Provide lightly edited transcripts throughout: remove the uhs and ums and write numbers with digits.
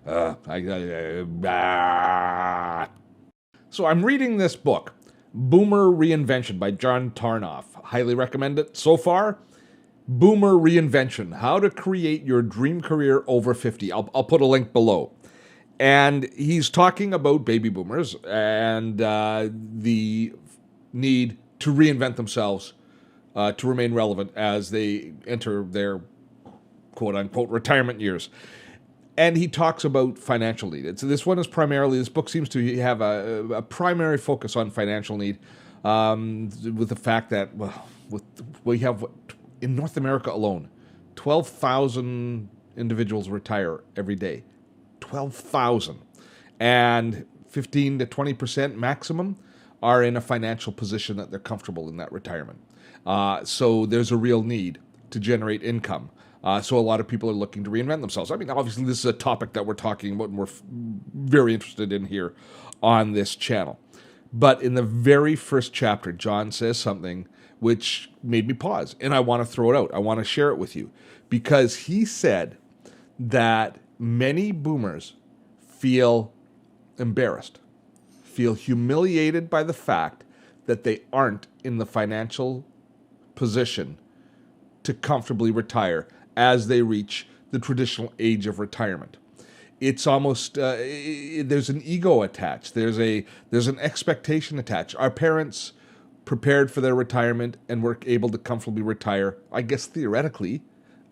So I'm reading this book, Boomer Reinvention by John Tarnoff. Highly recommend it so far. Boomer Reinvention, How to Create Your Dream Career Over 50. I'll put a link below. And he's talking about baby boomers and the need to reinvent themselves to remain relevant as they enter their quote-unquote retirement years. And he talks about financial need. This book seems to have a primary focus on financial need, with the fact that, we have, in North America alone, 12,000 individuals retire every day. 12,000. And 15 to 20% maximum are in a financial position that they're comfortable in that retirement. So there's a real need to generate income. So a lot of people are looking to reinvent themselves. I mean, obviously, this is a topic that we're talking about and we're very interested in here on this channel. But in the very first chapter, John says something which made me pause, and I want to throw it out. I want to share it with you, because he said that many boomers feel embarrassed, feel humiliated by the fact that they aren't in the financial position to comfortably retire as they reach the traditional age of retirement. It's almost there's an ego attached. There's an expectation attached. Our parents prepared for their retirement and were able to comfortably retire, I guess theoretically,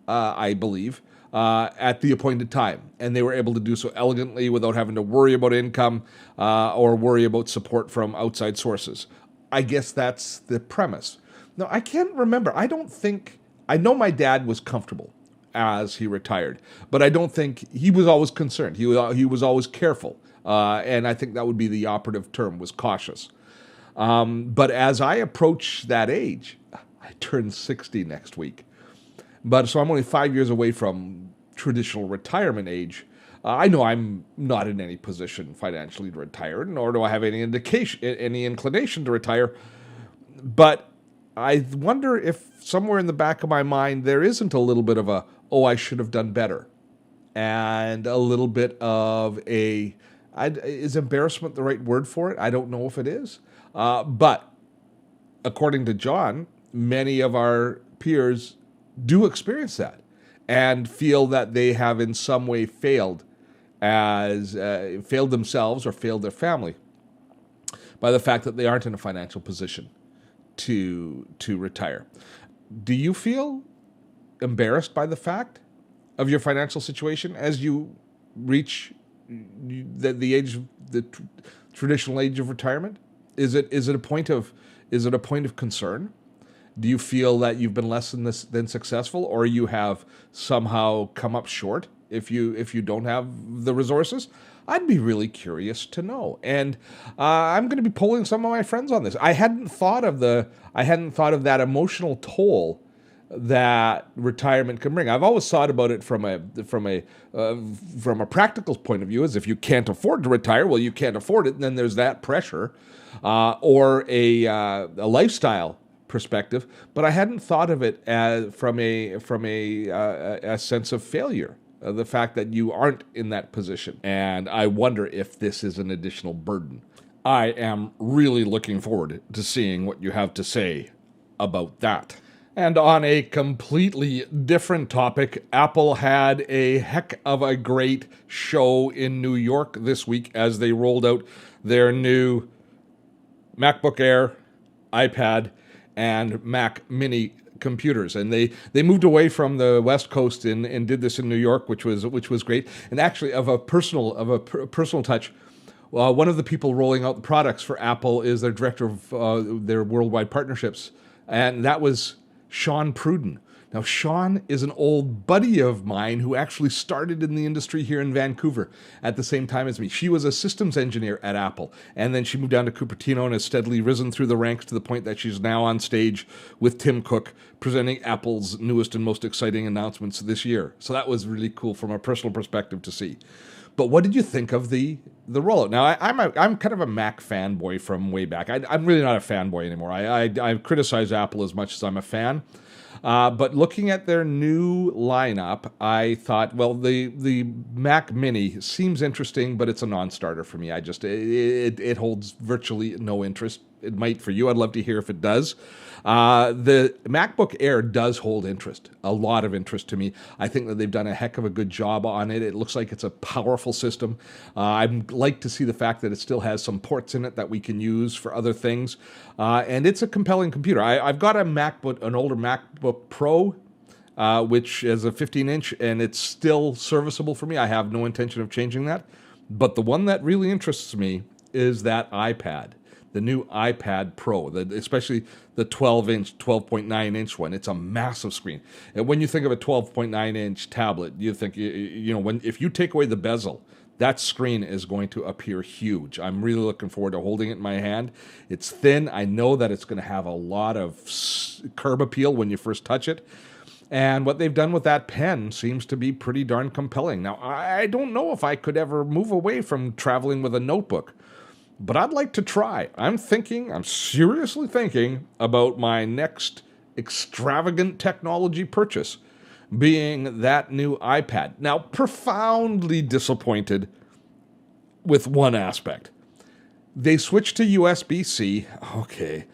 I believe, at the appointed time. And they were able to do so elegantly without having to worry about income or worry about support from outside sources. I guess that's the premise. Now, I can't remember. I know my dad was comfortable as he retired, but I don't think he was always concerned. He was always careful, and I think that would be the operative term, was cautious. But as I approach that age, I turn 60 next week. So I'm only 5 years away from traditional retirement age. I know I'm not in any position financially to retire, nor do I have any inclination to retire. But I wonder if somewhere in the back of my mind there isn't a little bit of I should have done better, and a little bit of is embarrassment the right word for it? I don't know if it is. But according to John, many of our peers do experience that and feel that they have in some way failed themselves or failed their family by the fact that they aren't in a financial position to retire. Do you feel embarrassed by the fact of your financial situation as you reach the age of the traditional age of retirement? Is it a point of concern? Do you feel that you've been less than successful, or you have somehow come up short if you don't have the resources? I'd be really curious to know, and I'm going to be polling some of my friends on this. I hadn't thought of that emotional toll that retirement can bring. I've always thought about it from a practical point of view, as if you can't afford to retire, well, you can't afford it, and then there's that pressure, or a lifestyle perspective. But I hadn't thought of it as from a sense of failure. The fact that you aren't in that position. And I wonder if this is an additional burden. I am really looking forward to seeing what you have to say about that. And on a completely different topic, Apple had a heck of a great show in New York this week as they rolled out their new MacBook Air, iPad, and Mac Mini computers, and they moved away from the West Coast and did this in New York, which was great. And actually, of a personal touch, one of the people rolling out the products for Apple is their director of their worldwide partnerships, and that was Sean Pruden. Now, Sean is an old buddy of mine who actually started in the industry here in Vancouver at the same time as me. She was a systems engineer at Apple, and then she moved down to Cupertino and has steadily risen through the ranks to the point that she's now on stage with Tim Cook presenting Apple's newest and most exciting announcements this year. So that was really cool from a personal perspective to see. But what did you think of the rollout? Now, I'm kind of a Mac fanboy from way back. I'm really not a fanboy anymore. I criticize Apple as much as I'm a fan. But looking at their new lineup, I thought, well, the Mac Mini seems interesting, but it's a non-starter for me. It holds virtually no interest. It might for you. I'd love to hear if it does. The MacBook Air does hold interest, a lot of interest to me. I think that they've done a heck of a good job on it. It looks like it's a powerful system. I'd like to see the fact that it still has some ports in it that we can use for other things. And it's a compelling computer. I've got an older MacBook Pro, which is a 15-inch, and it's still serviceable for me. I have no intention of changing that. But the one that really interests me is that iPad. The new iPad Pro, especially the 12-inch, 12.9-inch one. It's a massive screen. And when you think of a 12.9-inch tablet, you think, if you take away the bezel, that screen is going to appear huge. I'm really looking forward to holding it in my hand. It's thin. I know that it's going to have a lot of curb appeal when you first touch it. And what they've done with that pen seems to be pretty darn compelling. Now, I don't know if I could ever move away from traveling with a notebook, but I'd like to try. I'm seriously thinking about my next extravagant technology purchase, being that new iPad. Now, profoundly disappointed with one aspect. They switched to USB-C. Okay.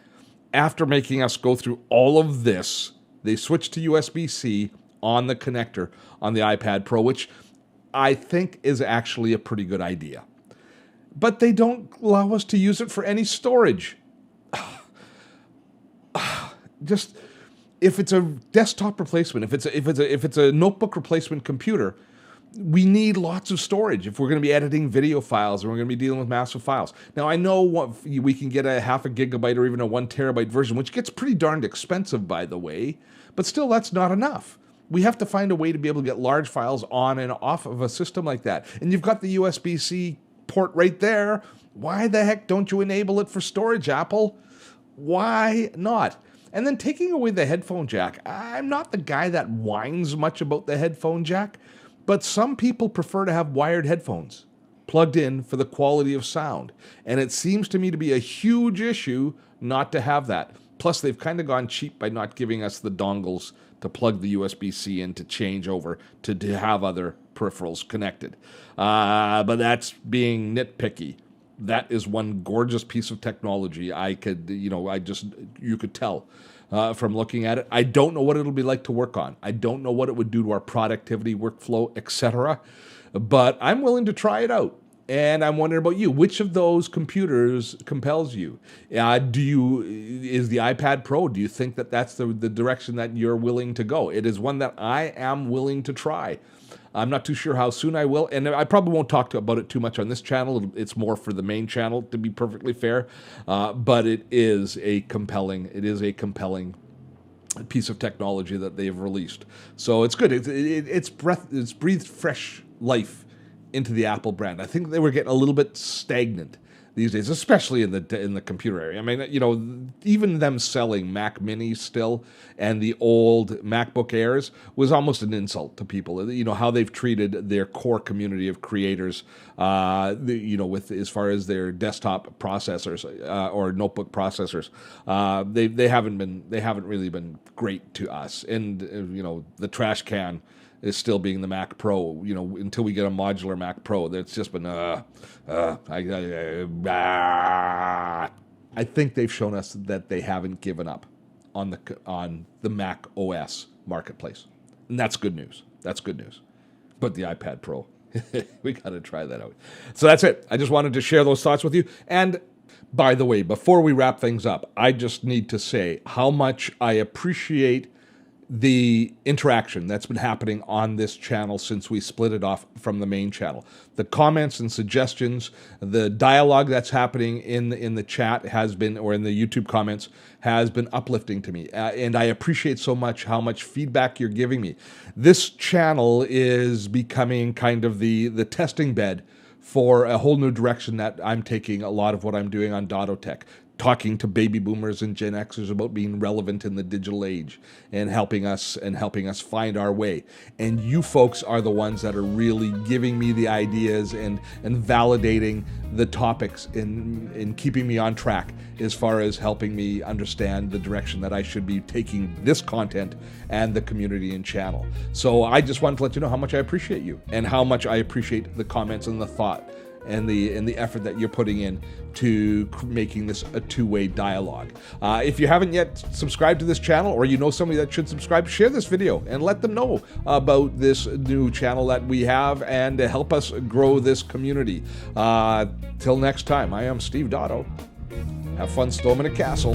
After making us go through all of this, they switched to USB-C on the connector on the iPad Pro, which I think is actually a pretty good idea. But they don't allow us to use it for any storage. Just if it's a desktop replacement, if it's a notebook replacement computer, we need lots of storage if we're going to be editing video files and we're going to be dealing with massive files. Now, I know we can get a 0.5 gigabyte or even a 1 terabyte version, which gets pretty darned expensive, by the way, but still, that's not enough. We have to find a way to be able to get large files on and off of a system like that. And you've got the USB-C port right there. Why the heck don't you enable it for storage, Apple? Why not? And then taking away the headphone jack. I'm not the guy that whines much about the headphone jack, but some people prefer to have wired headphones plugged in for the quality of sound. And it seems to me to be a huge issue not to have that. Plus, they've kind of gone cheap by not giving us the dongles to plug the USB-C in to change over to have other peripherals connected. But that's being nitpicky. That is one gorgeous piece of technology. You could tell from looking at it. I don't know what it'll be like to work on. I don't know what it would do to our productivity, workflow, etc. But I'm willing to try it out. And I'm wondering about you. Which of those computers compels you? Is the iPad Pro, do you think that that's the direction that you're willing to go? It is one that I am willing to try. I'm not too sure how soon I will, and I probably won't talk about it too much on this channel. It's more for the main channel, to be perfectly fair. But it is a compelling piece of technology that they've released. So it's good. It's breathed fresh life into the Apple brand. I think they were getting a little bit stagnant these days, especially in the computer area. I mean, even them selling Mac Minis still and the old MacBook Airs was almost an insult to people. How they've treated their core community of creators, with as far as their desktop processors or notebook processors, they haven't really been great to us. And the trash can is still being the Mac Pro, until we get a modular Mac Pro. That's just been, I think they've shown us that they haven't given up on the Mac OS marketplace. And that's good news. That's good news. But the iPad Pro, we got to try that out. So that's it. I just wanted to share those thoughts with you. And by the way, before we wrap things up, I just need to say how much I appreciate the interaction that's been happening on this channel since we split it off from the main channel. The comments and suggestions, the dialogue that's happening in the chat has been, or in the YouTube comments, has been uplifting to me. And I appreciate so much how much feedback you're giving me. This channel is becoming kind of the testing bed for a whole new direction that I'm taking a lot of what I'm doing on Dotto Tech. talking to baby boomers and Gen Xers about being relevant in the digital age and helping us find our way. And you folks are the ones that are really giving me the ideas and validating the topics in keeping me on track as far as helping me understand the direction that I should be taking this content and the community and channel. So I just wanted to let you know how much I appreciate you and how much I appreciate the comments and the thought and the effort that you're putting in to making this a two-way dialogue. If you haven't yet subscribed to this channel, or you know somebody that should subscribe, share this video and let them know about this new channel that we have and to help us grow this community. Till next time, I am Steve Dotto. Have fun storming a castle.